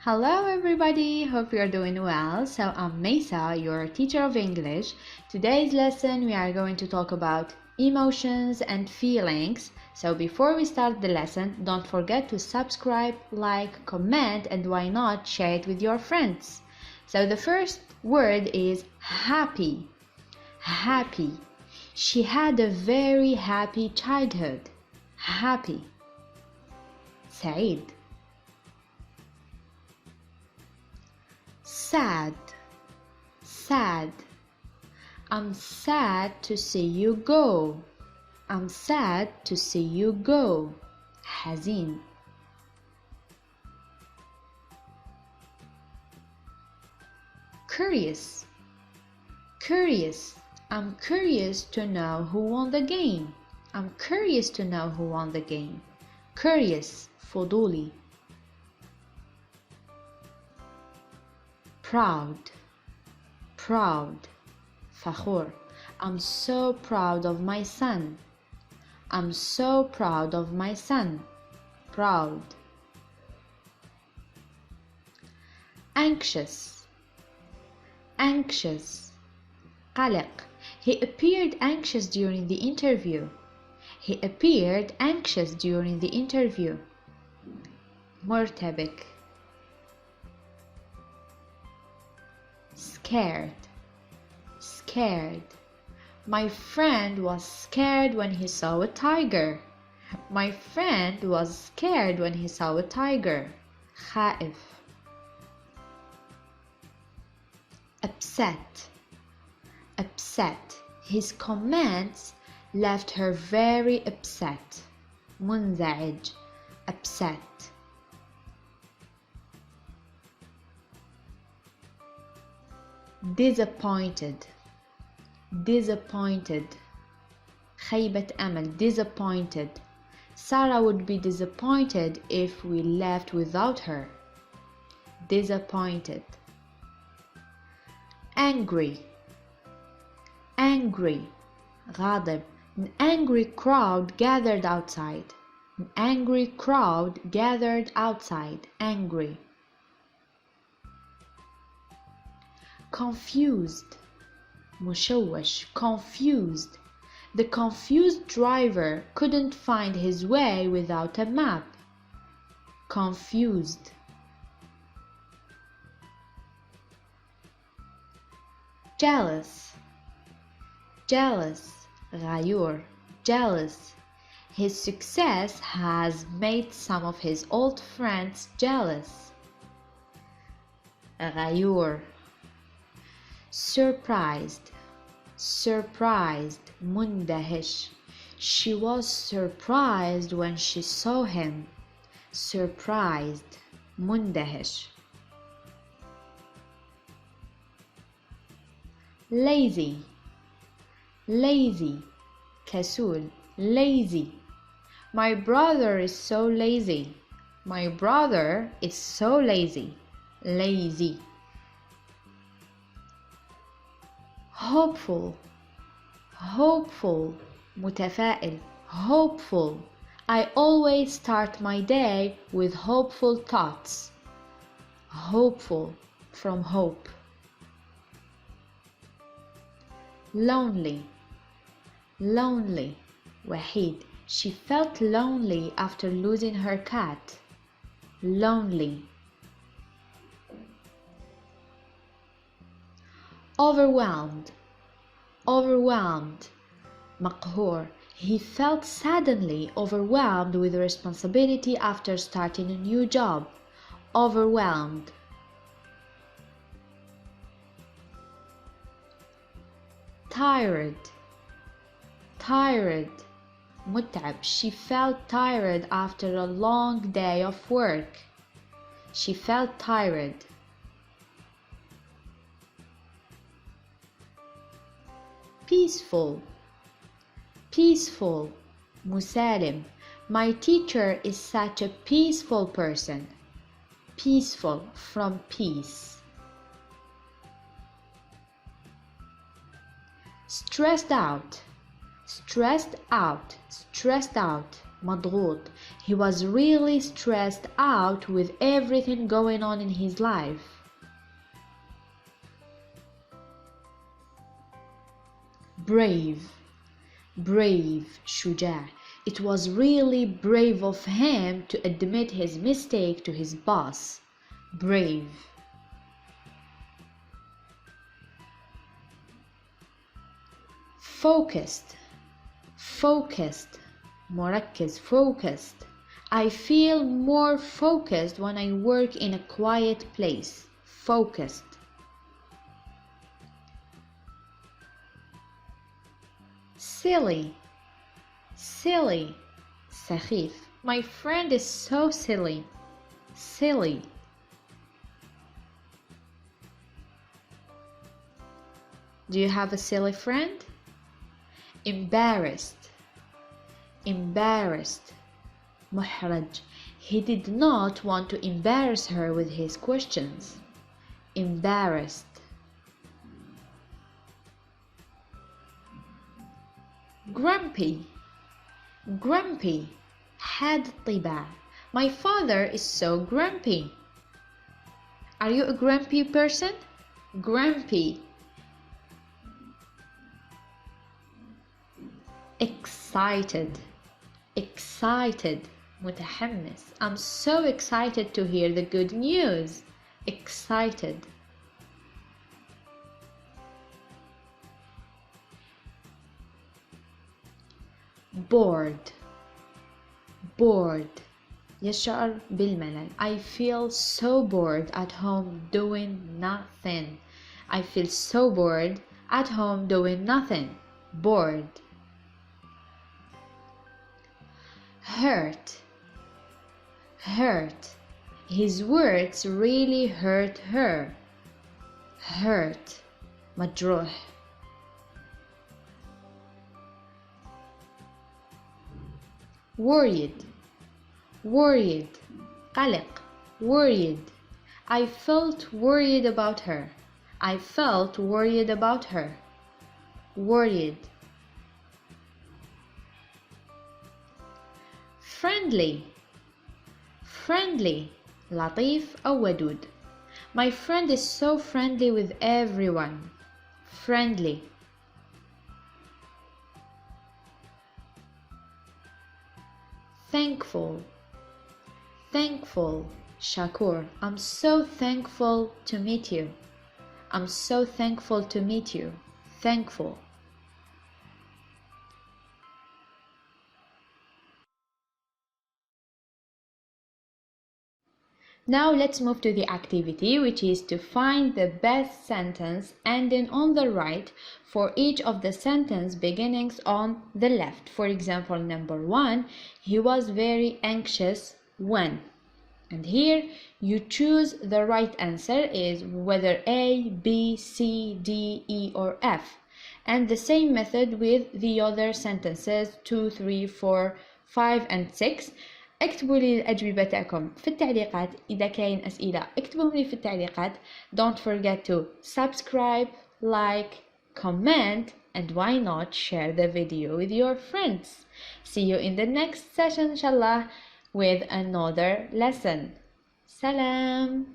Hello everybody, hope you are doing well. So I'm Mesa, your teacher of English. Today's lesson we are going to talk about emotions and feelings. So before we start the lesson, don't forget to subscribe, like, comment, and why not share it with your friends. So the first word is happy. Happy. She had a very happy childhood. Happy. سعيد. Sad, sad. I'm sad to see you go. I'm sad to see you go. حزين. Curious, curious. I'm curious to know who won the game. I'm curious to know who won the game. Curious, فضولي. Proud, proud, فخور. I'm so proud of my son. I'm so proud of my son. Proud. Anxious, anxious, قلق. He appeared anxious during the interview. He appeared anxious during the interview. مرتبك. Scared, scared. My friend was scared when he saw a tiger. My friend was scared when he saw a tiger. خائف. Upset, upset. His comments left her very upset. منزعج, upset. Disappointed, disappointed. خيبة أمل, disappointed. Sarah would be disappointed if we left without her. Disappointed. Angry, angry, غاضب. An angry crowd gathered outside. An angry crowd gathered outside. Angry. Confused, مشوش, confused. The confused driver couldn't find his way without a map. Confused. Jealous, jealous, غيور, jealous. His success has made some of his old friends jealous. غيور. Surprised, surprised, مندهش. She was surprised when she saw him. Surprised, مندهش. Lazy, lazy, كسول, lazy. My brother is so lazy. My brother is so lazy. Lazy. Hopeful, hopeful, متفائل, hopeful. I always start my day with hopeful thoughts. Hopeful, from hope. Lonely, lonely, وحيد. She felt lonely after losing her cat. Lonely. Overwhelmed, overwhelmed, مقهور. He felt suddenly overwhelmed with responsibility after starting a new job. Overwhelmed. Tired, tired, متعب. She felt tired after a long day of work. She felt tired. Peaceful, peaceful, مسالم. My teacher is such a peaceful person. Peaceful, from peace. Stressed out, stressed out, stressed out, مضغوط. He was really stressed out with everything going on in his life. Brave, brave, شجاع. It was really brave of him to admit his mistake to his boss. Brave. Focused, focused, مركز, focused. I feel more focused when I work in a quiet place. Focused. Silly, silly, سخيف. My friend is so silly. Silly. Do you have a silly friend? Embarrassed, embarrassed, محرج. He did not want to embarrass her with his questions. Embarrassed. Grumpy, grumpy, حاد الطباع. My father is so grumpy. Are you a grumpy person? Grumpy. Excited, excited, متحمس. I'm so excited to hear the good news. Excited. Bored, bored. يشعر بالملل. I feel so bored at home doing nothing. I feel so bored at home doing nothing. Bored. Hurt, hurt. His words really hurt her. Hurt, مجروح. Worried, worried, قلق, worried. I felt worried about her. I felt worried about her. Worried. Friendly, friendly, لطيف أو ودود. My friend is so friendly with everyone. Friendly. Thankful, thankful, شكور. I'm so thankful to meet you. I'm so thankful to meet you. Thankful. Now let's move to the activity, which is to find the best sentence ending on the right for each of the sentence beginnings on the left. For example, number 1, he was very anxious when. And here you choose the right answer is whether A, B, C, D, E or F. And the same method with the other sentences 2, 3, 4, 5 and 6. اكتبوا لي الأجوبة تاعكم في التعليقات. إذا كاين أسئلة اكتبوهم لي في التعليقات. Don't forget to subscribe, like, comment, and why not share the video with your friends. See you in the next session inshallah with another lesson. Salam.